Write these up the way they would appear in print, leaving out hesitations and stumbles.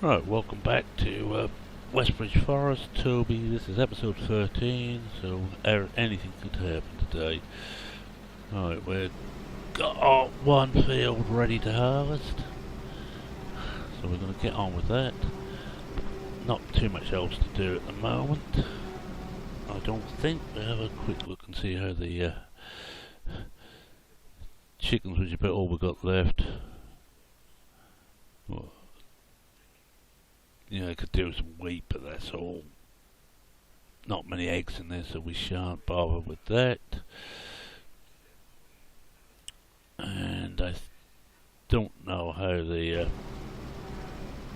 Right, welcome back to Westbridge Forest, Toby. This is episode 13, so anything could happen today. Right, we've got our one field ready to harvest, so we're going to get on with that. Not too much else to do at the moment. I don't think. We'll have a quick look and see how the chickens, which is about all we've got left. Well, you know, I could do some wheat, but that's all. Not many eggs in there, so we shan't bother with that. And I don't know how the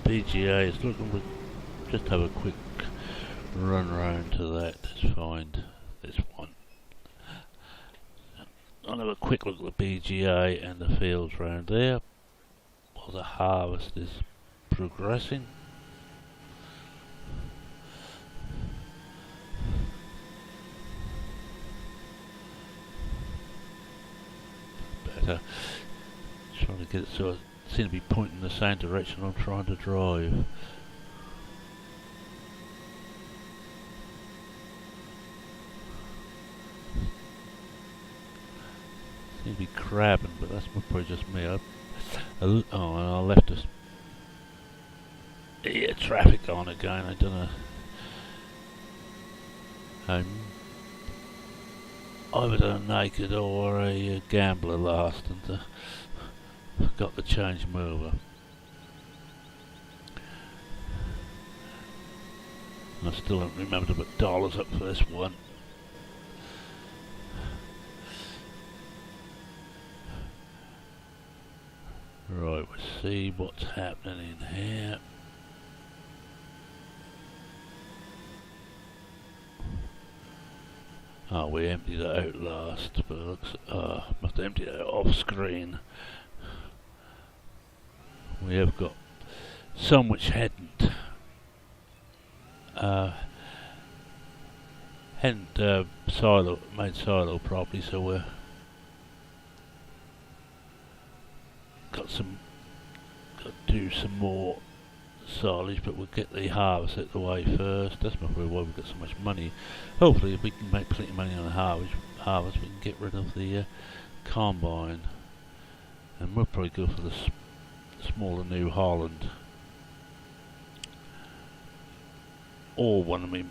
BGA is looking. We'll just have a quick run round to that. Let's find this one. I'll have a quick look at the BGA and the fields round there while the harvest is progressing. Trying to get it so I seem to be pointing in the same direction I'm trying to drive. Seem to be crabbing, but that's probably just me. And I left us. Yeah, traffic on again. I don't know. I'm either a naked or a gambler last, and forgot to change mover. I still don't remember to put dollars up for this one. Right, we'll see what's happening in here. Oh, we emptied it out last, but it looks, must have emptied it out off screen. We have got some which hadn't made silo properly, so we're got to do some more silage, but we'll get the harvest out the way first. That's probably why we've got so much money. Hopefully if we can make plenty of money on the harvest we can get rid of the combine, and we'll probably go for the smaller New Holland, or one of the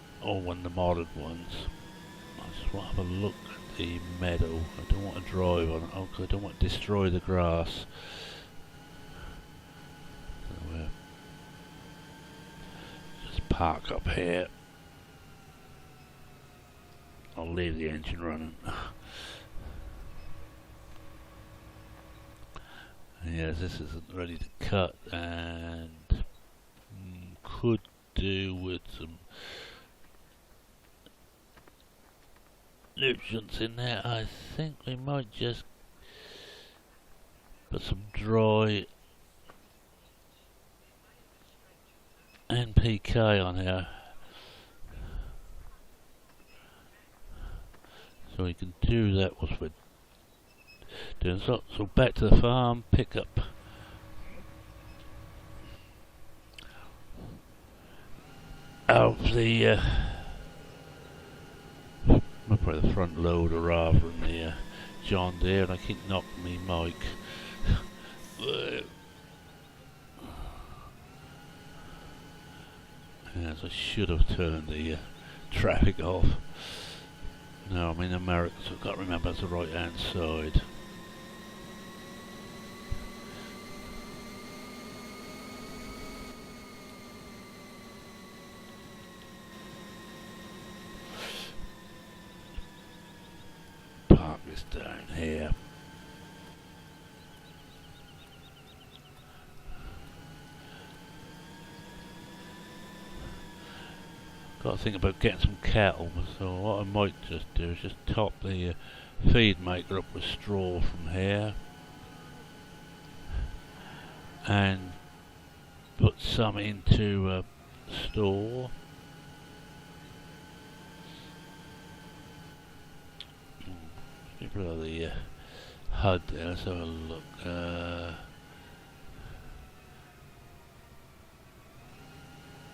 modded ones. I just want to have a look at the meadow. I don't want to drive on it. Okay, I don't want to destroy the grass. So, just park up here. I'll leave the engine running. Yes, this isn't ready to cut, and could do with some nutrients in there. I think we might just put some dry NPK on here, so we can do that whilst we're doing so. So back to the farm, pick up out of the probably the front loader rather than the John Deere, and I keep knocking me mic. Yes, I should have turned the traffic off. No, I'm in America, so I've got to remember it's the right hand side. Park this down here. Got to think about getting some cattle, so what I might just do is just top the feed maker up with straw from here and put some into store. Get rid of the HUD there. Let's have a look.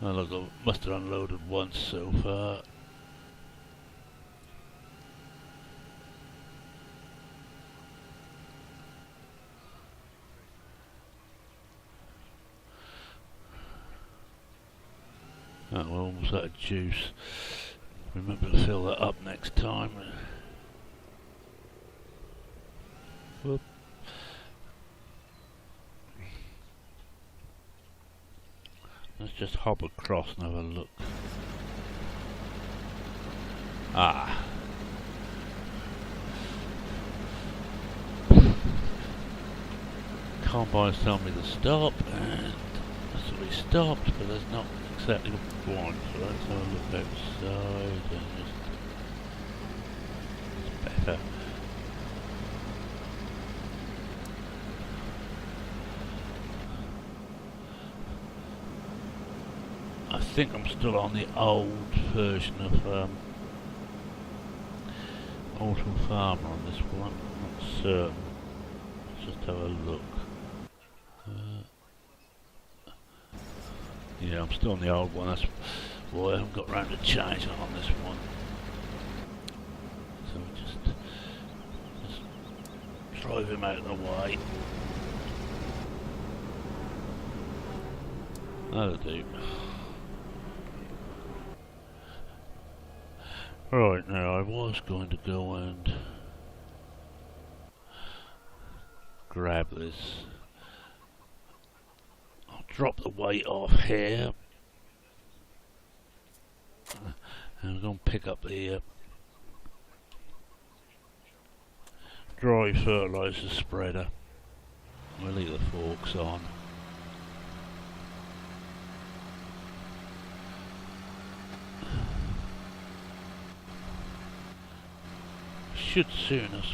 Oh, look, I must have unloaded once so far. Oh, well, almost out of juice. Remember to fill that up next time. Whoop. Let's just hop across and have a look. Ah. Combine's telling me to stop, and that's what we stopped, but that's not exactly what we want. So let's have a look outside and just... it's better. I think I'm still on the old version of Auto Farmer on this one. I'm not certain. Let's just have a look. Yeah, I'm still on the old one. That's why I haven't got round to changing on this one. So just drive him out of the way. That'll do. Right, now I was going to go and grab this. I'll drop the weight off here. And I'm going to pick up the dry fertiliser spreader. We'll leave the forks on. Should soon have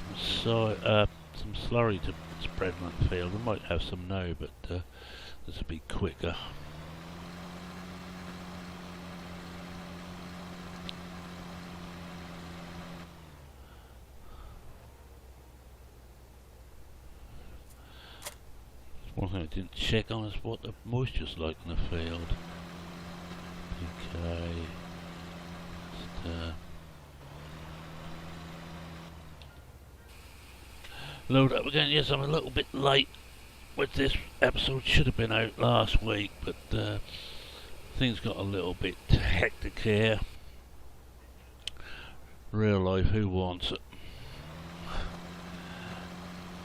some slurry to spread on the field. We might have some now, but this will be quicker. One thing I didn't check on is what the moisture's like in the field. Okay. Just, load up again. Yes, I'm a little bit late with this episode. Should have been out last week, but things got a little bit hectic here. Real life, who wants it?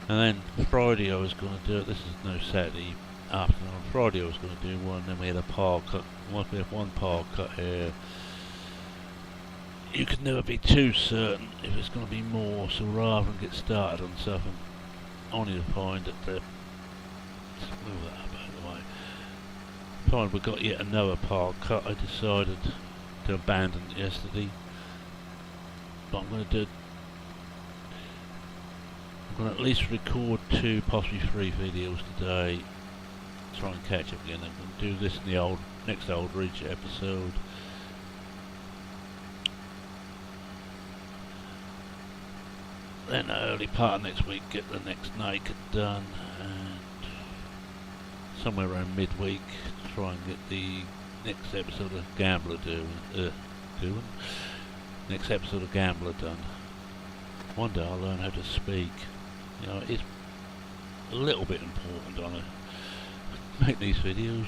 And then Friday I was going to do it. This is no Saturday afternoon. Friday I was going to do one. Then we had a par cut. Once we have one par cut here, you can never be too certain if it's going to be more, so rather than get started on something only to find that move that up out of the way. Find we got yet another par cut, I decided to abandon it yesterday. But I'm going to at least record 2, possibly 3 videos today. Try and catch up again. I'm going to do this in the next Old Ridge episode. Then early part of next week get the next naked done, and somewhere around midweek try and get the next episode of Gambler next episode of Gambler done. One day I'll learn how to speak. You know, it's a little bit important on it. Make these videos.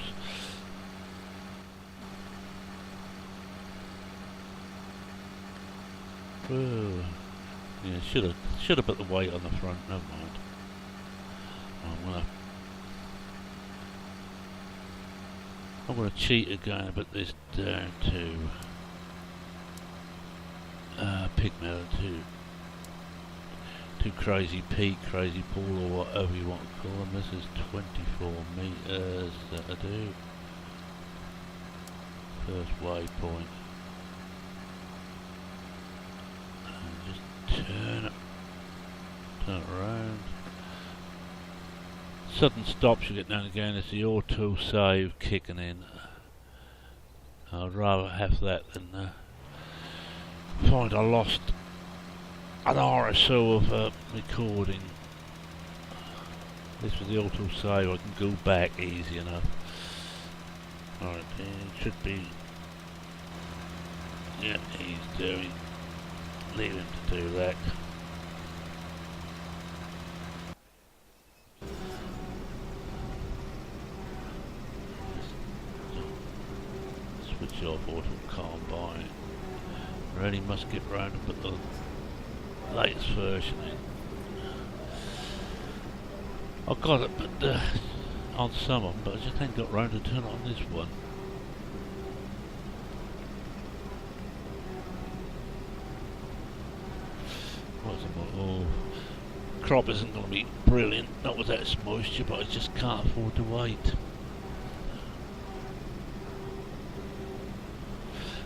Whoa. Yeah, should have put the weight on the front. Never mind. I'm gonna cheat again, but this down to Pigmail to Crazy Pete, Crazy Paul, or whatever you want to call them. This is 24 meters that I do. First waypoint. Turn it around. Sudden stops you get now and again. It's the auto save kicking in. I'd rather have that than find I lost an hour or so of recording. This was the auto save. I can go back easy enough. Alright, he should be... Yeah, he's doing... Leave him to do that. Switch off auto combine. Really must get round and put the latest version in. I've got it, but on some of them, but I just ain't got round to turn it on this one. Oh, crop isn't going to be brilliant, not without its moisture, but I just can't afford to wait.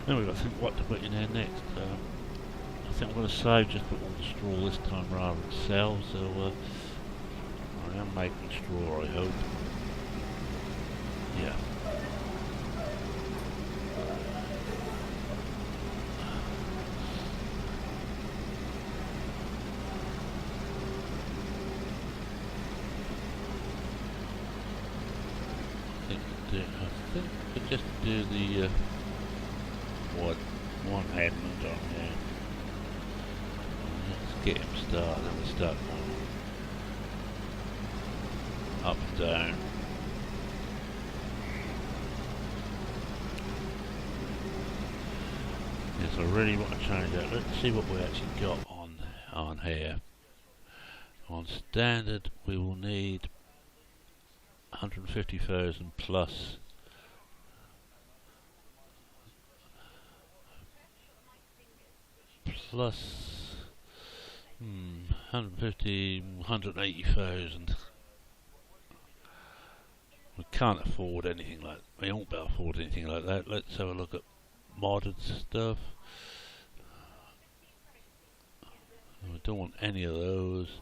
Now we've got to think what to put in there next. I think I'm going to save just put on the straw this time rather than sell, so I am making straw, I hope. Yeah. I think we just do the one admin on here. Let's get him started, and we'll start up and down. Yes, I really want to change that. Let's see what we actually got on here. On standard, we will need 150,000 plus. Plus 150, 180,000. We can't afford anything like that. We won't be able to afford anything like that. Let's have a look at modded stuff. We don't want any of those.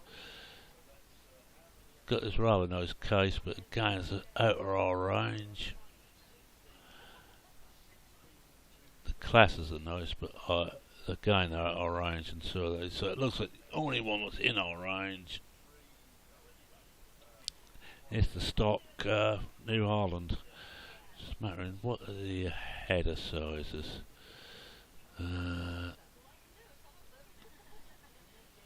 Got this rather nice case, but again it's out of our range. The classes are nice, but again they're out of our range, and so it looks like the only one that's in our range is the stock New Holland. Just mattering what are the header sizes.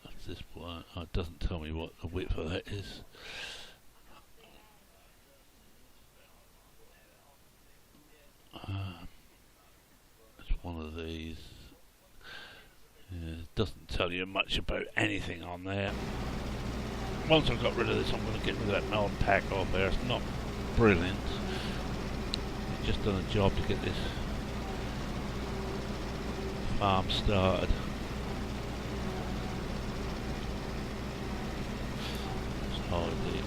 That's this one. Oh, it doesn't tell me what the width of that is. It's one of these. It doesn't tell you much about anything on there. Once I've got rid of this, I'm going to get rid of that melon pack off there. It's not brilliant. It's just done a job to get this farm started. It's hard to do.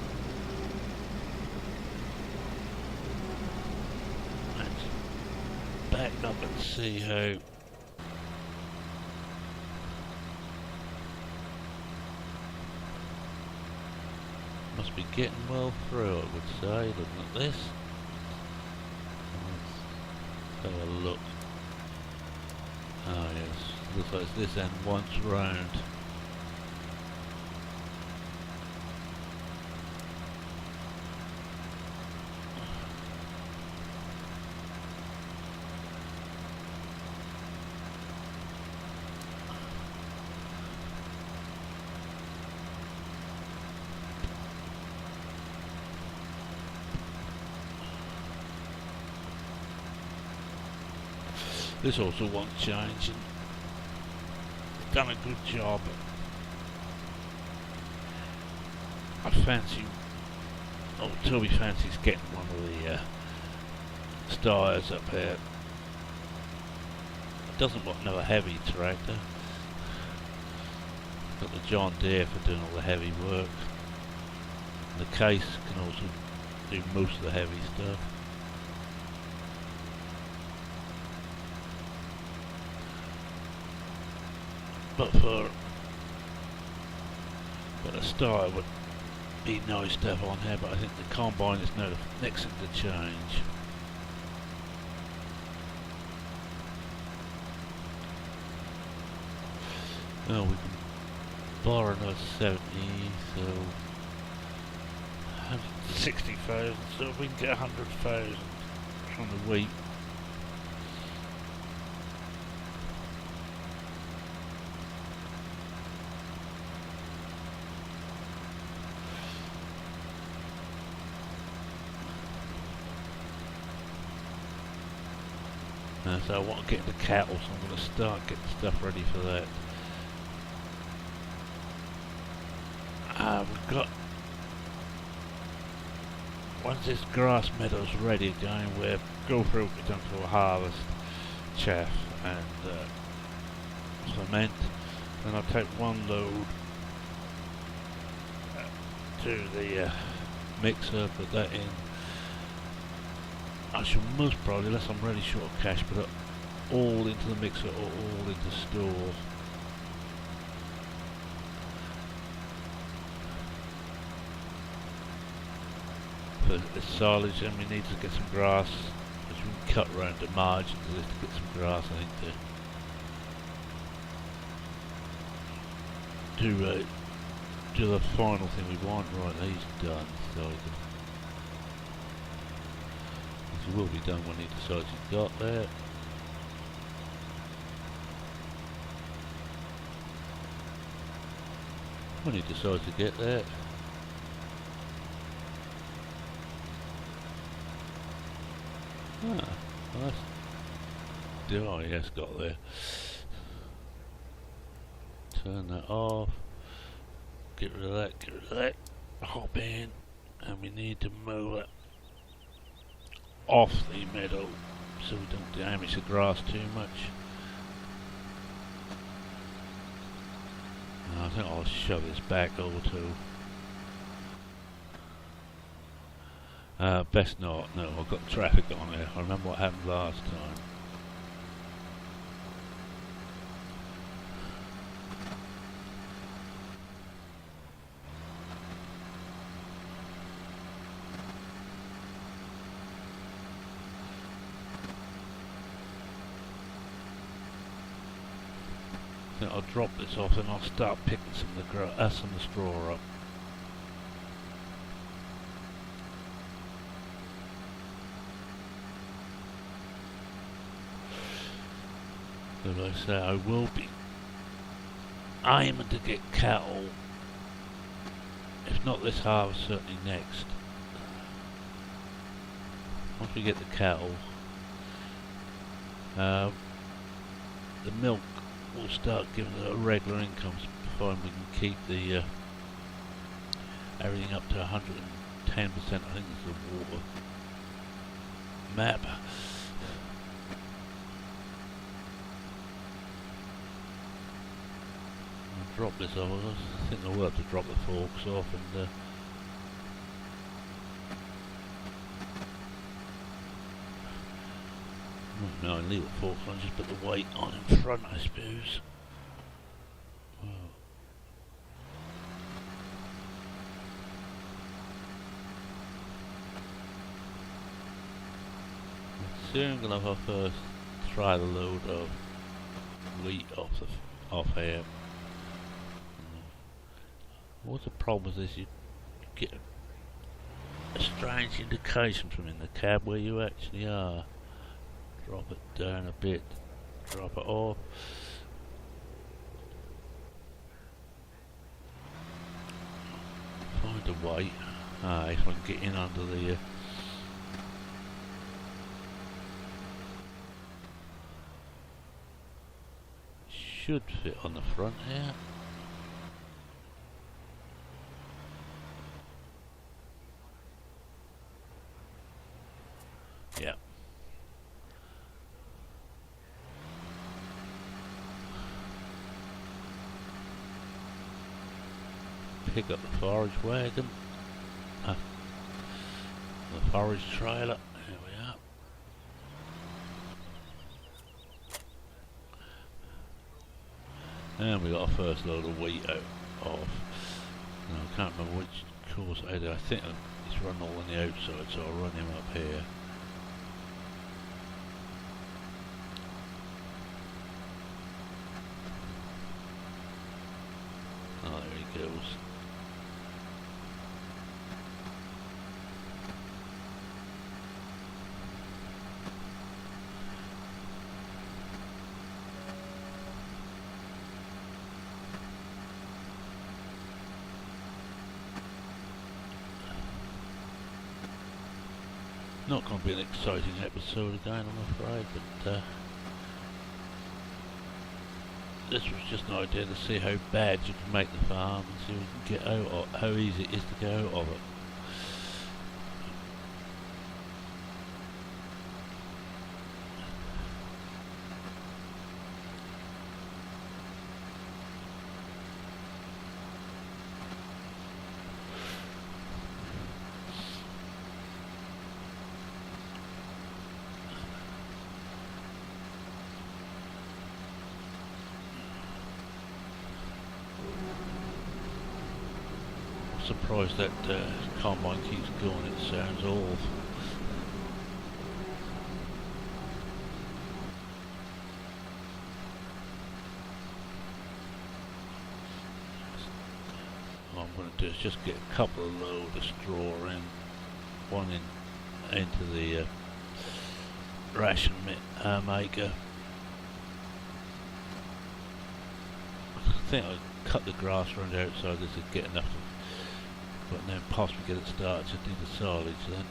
Let's back up and see how. Must be getting well through, I would say, looking at this. Let's have a look. Oh yes, looks like it's this end once round. This also wants changing. Done a good job. I fancy. Oh, Toby fancies getting one of the styres up here. Doesn't want another heavy tractor. Got the John Deere for doing all the heavy work. The case can also do most of the heavy stuff. But a style would be nice to have on here, but I think the combine is now the next thing to change. Oh, we can borrow another 70, so 160,000, so we can get 100,000. on the wheat. So I want to get the cattle, so I'm going to start getting stuff ready for that. We've got, once this grass meadow's ready again, we'll go through it down to a harvest, chaff and cement. Then I'll take one load to the mixer, put that in. I shall most probably, unless I'm really short of cash, put it all into the mixer or all into store. For the silage, then we need to get some grass, which we can cut around the margins of this to get some grass, I think, to do the final thing we want. Right, he's done, so this will be done when he decides he's got there. When he decides to get there. Ah, well that's... Oh, he has got there. Turn that off. Get rid of that, get rid of that. Hop in. And we need to move it off the meadow so we don't damage the grass too much. I think I'll shove this back over to... best not. No, I've got traffic on there. I remember what happened last time. I think I'll drop this off and I'll start picking some of the straw up. But like I say, I will be aiming to get cattle, if not this harvest, certainly next. Once we get the cattle, the milk will start giving us a regular income, providing we can keep the everything up to 110%. I think is the water map. I'll drop this off. I think I will have to drop the forks off and no, leave the forks on, just put the weight on in front, I suppose. Wow. Soon I'm gonna have our first try the load of wheat off here. What's the problem with this? You get a strange indication from in the cab where you actually are. Drop it down a bit, drop it off. Find a way. If I can get in under the should fit on the front here. Yeah. Pick up the forage wagon, the forage trailer, here we are. And we got our first load of wheat out of, I can't remember which course I did. I think it's run all on the outside, so I'll run him up here. Oh, there he goes. Not going to be an exciting episode again, I'm afraid, but this was just an idea to see how bad you can make the farm and see what you can get out of, how easy it is to get out of it. Surprised that combine keeps going, it sounds awful. What I'm going to do is just get a couple of loads of straw in, one into the ration maker. I think I'll cut the grass around the outside, this would get enough to, but then possibly get it started, just need the silage then.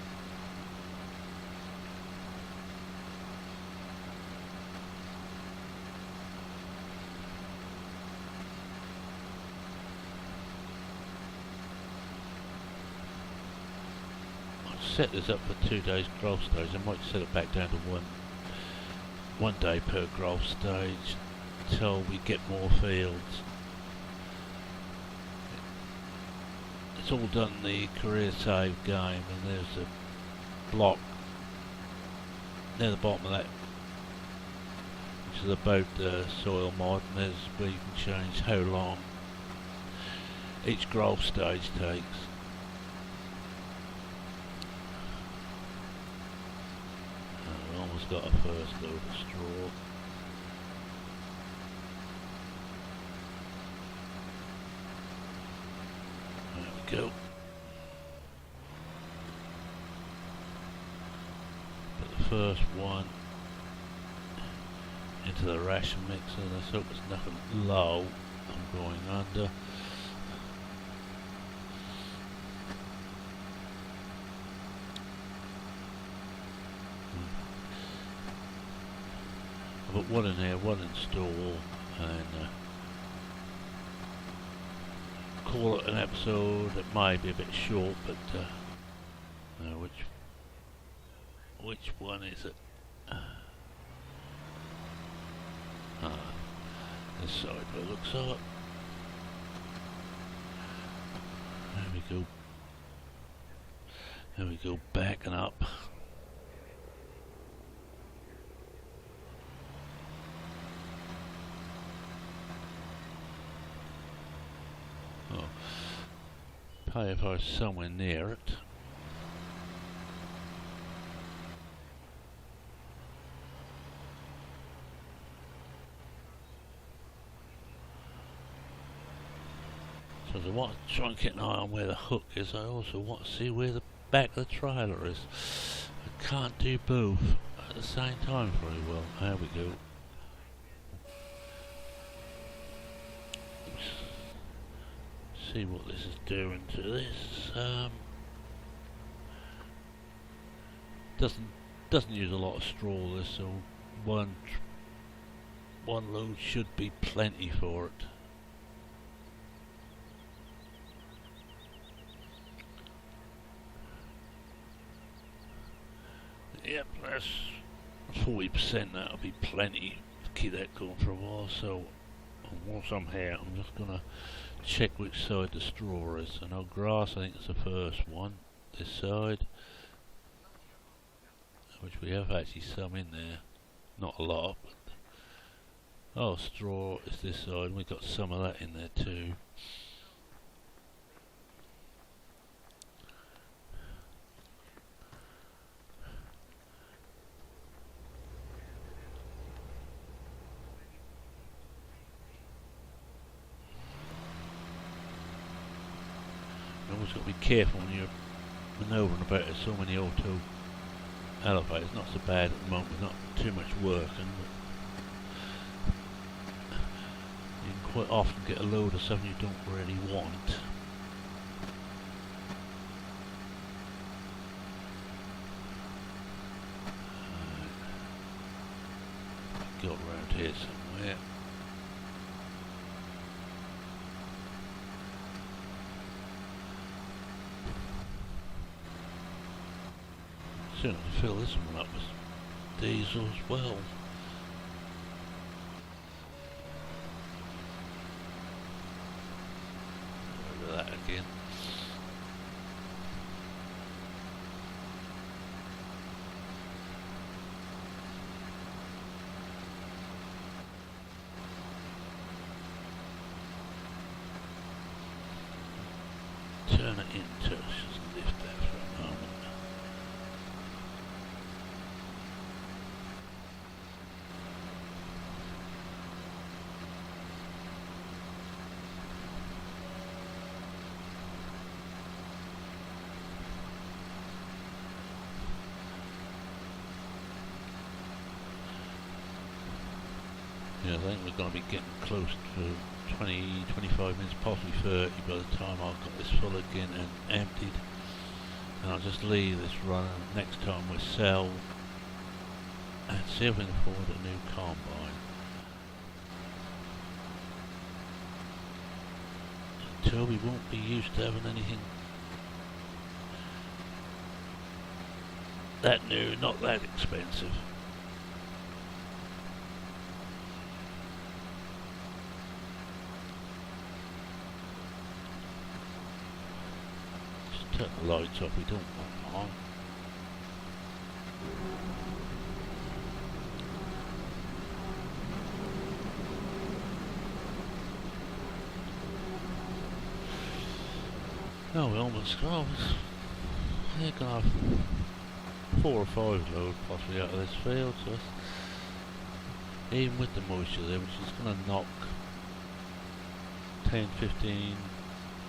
I'll set this up for 2 days growth stage. I might set it back down to one day per growth stage until we get more fields. It's all done the career save game, and there's a block near the bottom of that which is about soil mod, and there's where you can change how long each growth stage takes. I've almost got a first load of straw. Go. Put the first one into the ration mixer. Let's hope there's nothing low I'm going under. I put one in here, one in store, and call it an episode. It might be a bit short, but which one is it? This side where it looks up. There we go, backing up. Probably if I was somewhere near it. So I want to try and get an eye on where the hook is. I also want to see where the back of the trailer is. I can't do both at the same time very well. There we go. See what this is doing to this. Doesn't use a lot of straw this, so one load should be plenty for it. Yep, that's 40%. That'll be plenty to keep that going for a while. So once I'm here, I'm just gonna check which side the straw is. I know grass, I think it's the first one, this side, which we have actually some in there, not a lot, but oh, straw is this side, and we've got some of that in there too. You always got to be careful when you're manoeuvring about it. So many auto elevators, not so bad at the moment, there's not too much working, but you can quite often get a load of something you don't really want. got around here somewhere. Soon to fill this one up with diesel as well. Over that again. Turn it into, just lift that for a moment. Yeah, I think we're going to be getting close to 20, 25 minutes, possibly 30 by the time I've got this full again and emptied. And I'll just leave this running. Next time we sell and see if we can afford a new combine. Toby won't be used to having anything that new, not that expensive. Turn the lights off, we don't want them on. No, we almost got they're gonna have 4 or 5 load possibly out of this field, so even with the moisture there, which is gonna knock 10, 15,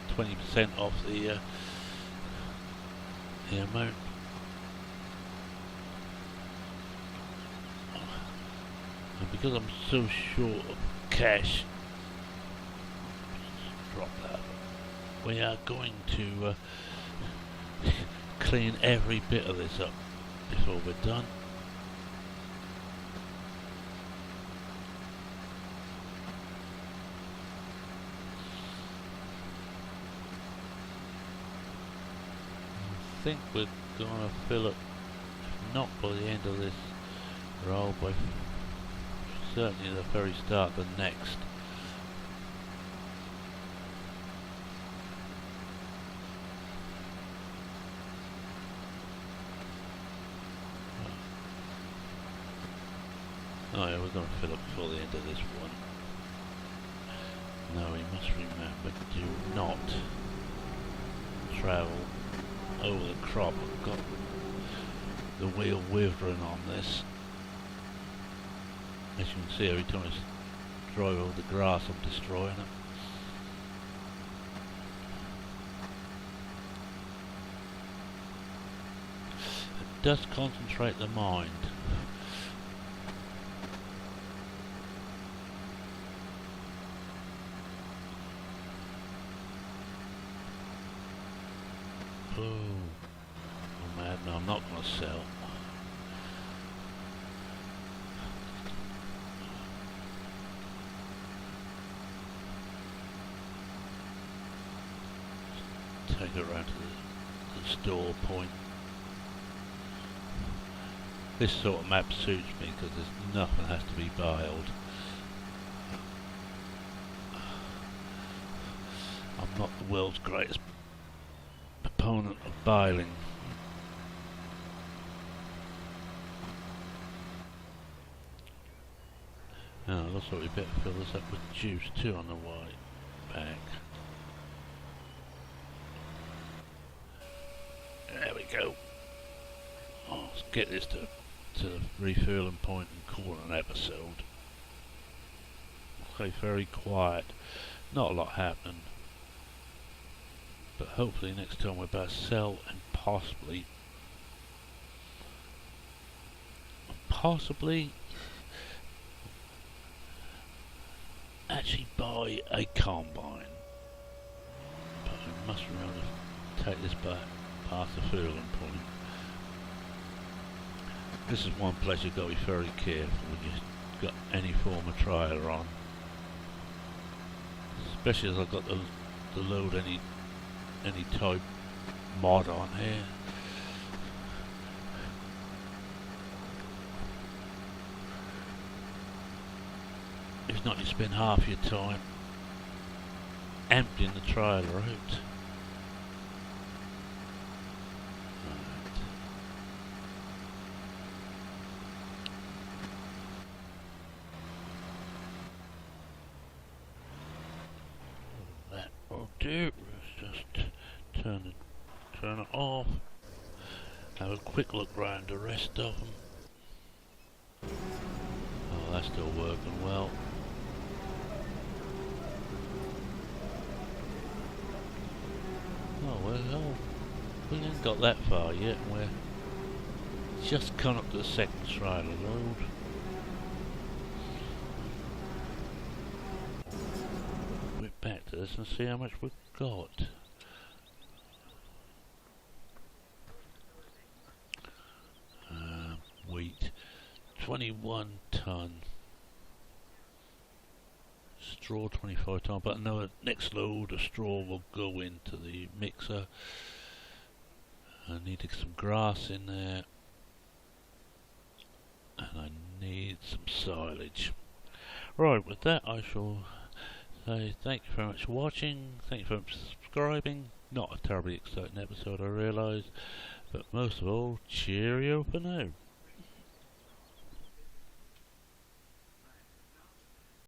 20% off the amount. And because I'm so short of cash, drop that. We are going to clean every bit of this up before we're done. I think we're gonna fill it, if not by the end of this roll, by certainly the very start of the next. Oh yeah, we're gonna fill it before the end of this one. Now we must remember, do not travel over the crop. I've got the wheel withering on this. As you can see, every time I drive over the grass I'm destroying it. It does concentrate the mind. Oh, I'm mad. No, I'm not going to sell. Take it around to the store point. This sort of map suits me because there's nothing has to be biled. I'm not the world's greatest proponent of biling. Now, looks like we better fill this up with juice too on the way back. There we go. Oh, let's get this to the refueling point and call it an episode. Okay, very quiet. Not a lot happening. But hopefully next time we're about to sell and possibly actually buy a combine. But we must remember to take this back past the fueling point. This is one place you've got to be very careful when you're got any form of trailer on. Especially as I've got to load any type mod on here. If not, you spend half your time emptying the trailer out. That will do. Let's just turn it off. Have a quick look round the rest of them. Oh, that's still working well. Oh well, we ain't got that far yet. We're just come up to the second trailer load. We're back to this and see how much we've got. Wheat, 21 ton. Straw 25 ton, but I know the next load of straw will go into the mixer. I need to get some grass in there, and I need some silage. Right, with that I shall say thank you very much for watching, thank you very much for subscribing. Not a terribly exciting episode, I realise, but most of all, cheerio for now.